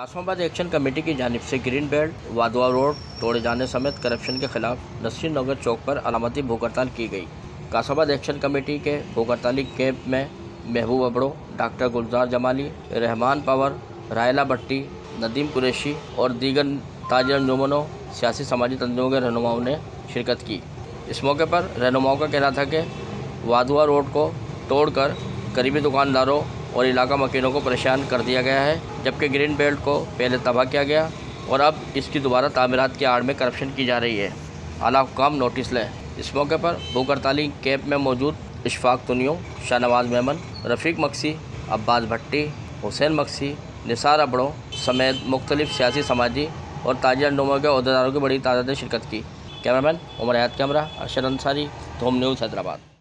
Kasmabad action committee की जानिब से ग्रीन बेल्ट वाधवा रोड तोड़े जाने समेत करप्शन के खिलाफ नसीर नगर चौक पर अलामती भूख हड़ताल की गई। कासमाबाद एक्शन कमेटी के भूख हड़ताली कैंप में महबूब अबड़ो, डॉक्टर गुलजार जमाली, रहमान पवर, रायला भट्टी, नदीम कुरैशी और दीगर ताजिर अंजुमनों सियासी समाजी तंजुमों के रहनुमाओं ने शिरकत की। इस मौके पर रहनुमाओं का कहना था कि वाधवा रोड को तोड़कर करीबी दुकानदारों और इलाका मकीनों को परेशान कर दिया गया है, जबकि ग्रीन बेल्ट को पहले तबाह किया गया और अब इसकी दोबारा तामीरात की आड़ में करप्शन की जा रही है। आला हुक्काम नोटिस लें। इस मौके पर भूख हड़ताली कैंप में मौजूद इशफाक तुनियो, शाहनवाज मेमन, रफ़ीक मक्सी, अब्बास भट्टी, हुसैन मक्सी, निसार अबड़ों समेत मुख्तलिफ सियासी समाजी और ताजिर अंजुमनों के अहदेदारों की बड़ी तादाद ने शिरकत की। कैमरामैन उमर हयात कैमरा, अरशद अंसारी, धूम न्यूज़, हैदराबाद।